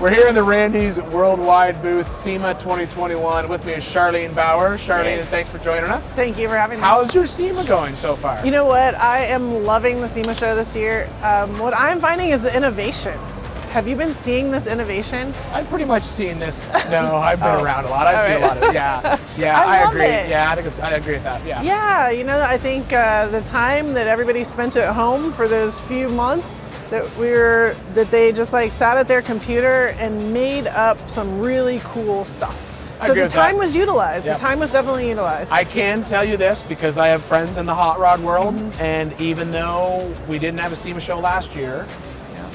We're here in the Randy's Worldwide booth, SEMA 2021. With me is Charlene Bauer. Charlene, Yes. thanks for joining us. Thank you for having me. How's your SEMA going so far? You know what? I am loving the SEMA show this year. What I'm finding is the innovation. Have you been seeing this innovation? I've pretty much seen this. No, I've been around a lot. I've seen a lot of it. Yeah, I love agree. it. Yeah, I agree with that. Yeah. Yeah, you know, I think the time that everybody spent at home for those few months that they just like sat at their computer and made up some really cool stuff. So the time was utilized. Yep. The time was definitely utilized. I can tell you this because I have friends in the hot rod world, and even though we didn't have a SEMA show last year,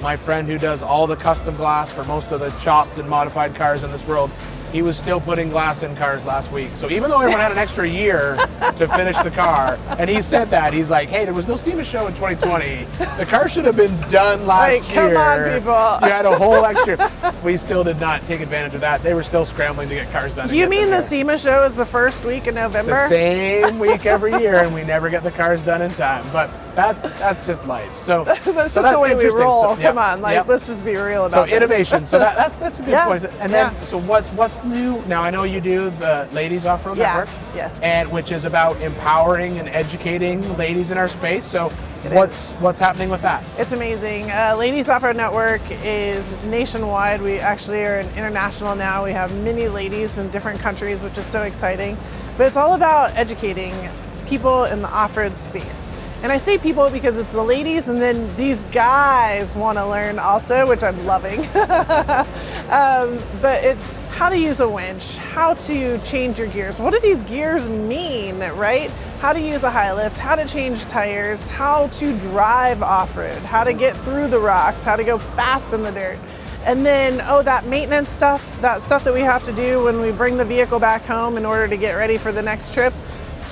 my friend who does all the custom glass for most of the chopped and modified cars in this world, he was still putting glass in cars last week. So even though everyone had an extra year to finish the car, and he said that, he's like, hey, there was no SEMA show in 2020. The car should have been done last year. Come on, people. You had a whole extra. We still did not take advantage of that. They were still scrambling to get cars done. You mean the SEMA show is the first week in November? It's the same week every year, and we never get the cars done in time. But that's just life. So that's just the way we roll. So, Come on, let's just be real about it. So innovation. So that's a good point. And then, so what's new? Now I know you do the Ladies Offroad Network. Yes. And which is about empowering and educating ladies in our space. So what's happening with that? It's amazing. Ladies Offroad Network is nationwide. We actually are international now. We have many ladies in different countries, which is so exciting. But it's all about educating people in the off-road space. And I say people because it's the ladies, and then these guys want to learn also, which I'm loving. But it's how to use a winch, how to change your gears. What do these gears mean, right? How to use a high lift, how to change tires, how to drive off-road, how to get through the rocks, how to go fast in the dirt. And then, that maintenance stuff, that stuff that we have to do when we bring the vehicle back home in order to get ready for the next trip.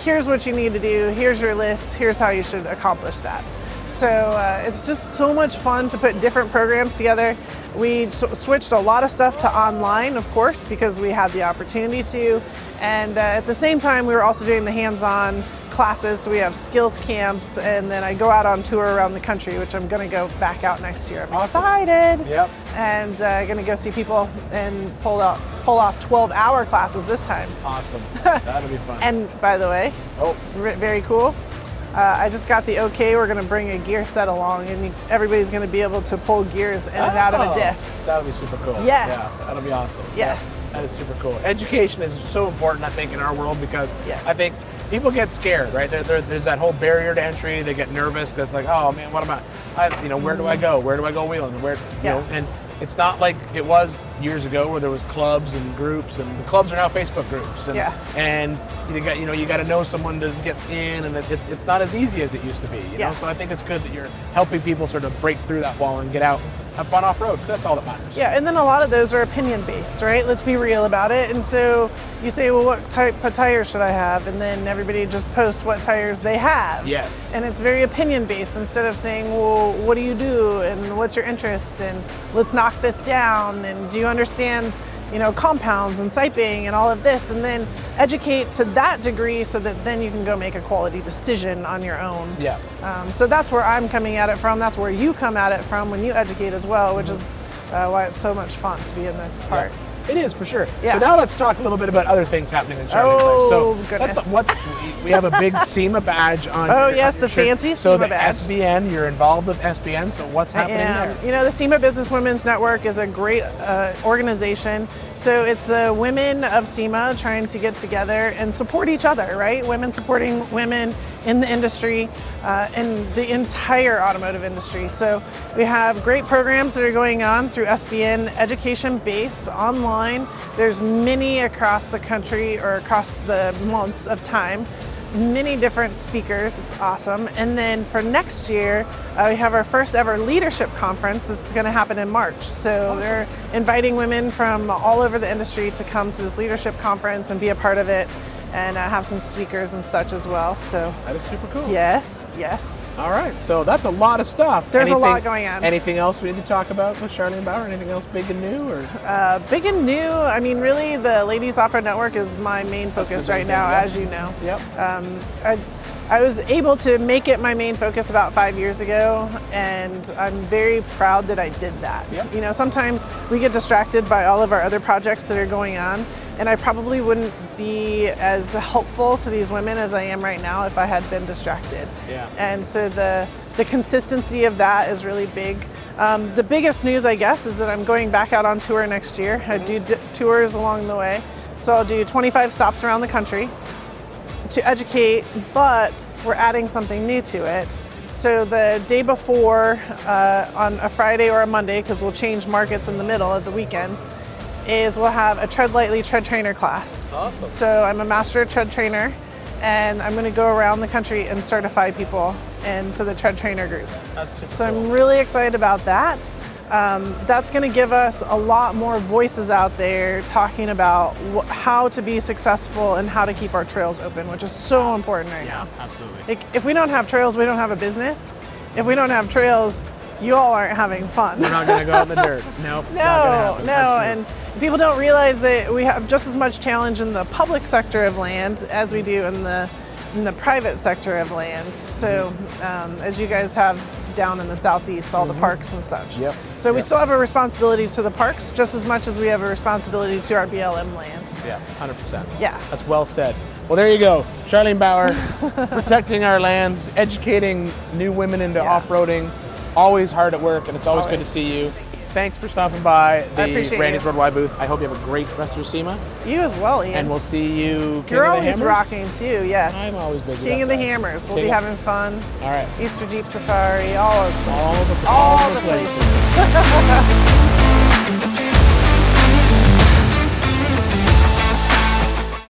Here's what you need to do, here's your list, here's how you should accomplish that. So it's just so much fun to put different programs together. We switched a lot of stuff to online, of course, because we had the opportunity to. And at the same time, we were also doing the hands-on classes. So we have skills camps, and then I go out on tour around the country, which I'm going to go back out next year. I'm excited. Yep. And going to go see people and pull off 12-hour classes this time. Awesome. That'll be fun. And by the way, very cool. I just got the okay. We're going to bring a gear set along, and everybody's going to be able to pull gears in and out of a diff. That'll be super cool. Yes. Yeah, that'll be awesome. Yes. Yeah, that is super cool. Education is so important, I think, in our world because I think people get scared, right? There's that whole barrier to entry. They get nervous because, like, oh man, what am I? Where do I go? Where do I go wheeling? And it's not like it was years ago where there was clubs and groups, and the clubs are now Facebook groups. And you got to know someone to get in, and it's not as easy as it used to be. You know, so I think it's good that you're helping people sort of break through that wall and get out, have fun off road. That's all that matters. Yeah, and then a lot of those are opinion based, right? Let's be real about it. And so you say, well, what type of tires should I have? And then everybody just posts what tires they have. Yes. And it's very opinion based instead of saying, well, what do you do? And what's your interest? And let's knock this down. And do you understand, compounds and siping and all of this? And then educate to that degree so that then you can go make a quality decision on your own. Yeah. So that's where I'm coming at it from. That's where you come at it from when you educate as well, which is why it's so much fun to be in this part. Yeah. It is, for sure. Yeah. So now let's talk a little bit about other things happening in Charlene. Goodness. We have a big SEMA badge on. Oh, yes, the fancy SEMA badge. So the SBN, you're involved with SBN, so what's happening there? The SEMA Business Women's Network is a great organization. So it's the women of SEMA trying to get together and support each other, right? Women supporting women in the industry, in the entire automotive industry. So we have great programs that are going on through SBN, education-based, online. There's many across the country or across the months of time. Many different speakers. It's awesome. And then for next year, we have our first ever leadership conference. This is going to happen in March. So they're inviting women from all over the industry to come to this leadership conference and be a part of it. and have some speakers and such as well. So that is super cool. yes, yes. All right, so that's a lot of stuff. There's a lot going on. Anything else we need to talk about with Charlene Bauer? Anything else big and new? Or big and new, I mean, really the Ladies Offroad Network is my main focus right now, as you know. Yep. I was able to make it my main focus about 5 years ago, and I'm very proud that I did that. Yep. You know, sometimes we get distracted by all of our other projects that are going on, and I probably wouldn't be as helpful to these women as I am right now if I had been distracted. Yeah. And so the consistency of that is really big. The biggest news, I guess, is that I'm going back out on tour next year. I do tours along the way. So I'll do 25 stops around the country to educate, but we're adding something new to it. So the day before, on a Friday or a Monday, because we'll change markets in the middle of the weekend, is we'll have a Tread Lightly tread trainer class. Awesome. So I'm a master tread trainer, and I'm going to go around the country and certify people into the tread trainer group. That's super So cool. I'm really excited about that. That's going to give us a lot more voices out there talking about how to be successful and how to keep our trails open, which is so important right now. Absolutely. Like, if we don't have trails, we don't have a business. If we don't have trails, you all aren't having fun. We're not going to go out in the dirt. Nope. it's not gonna happen. No, That's true. and people don't realize that we have just as much challenge in the public sector of land as we do in the private sector of land. So as you guys have down in the southeast, all the parks and such. Yep. So we Yep. still have a responsibility to the parks just as much as we have a responsibility to our BLM land. Yeah, 100%. Yeah. That's well said. Well, there you go. Charlene Bauer, protecting our lands, educating new women into Yeah. off-roading. Always hard at work, and it's always good to see you. Thanks for stopping by the appreciate Randy's you. Worldwide booth. I hope you have a great rest of your SEMA, You as well, Ian. and we'll see you. King You're of the always Hammers? rocking too, yes. I'm always busy. King of the outside. Hammers. We'll King be of- having fun. All right. Easter Jeep Safari, all of All the all the places. places.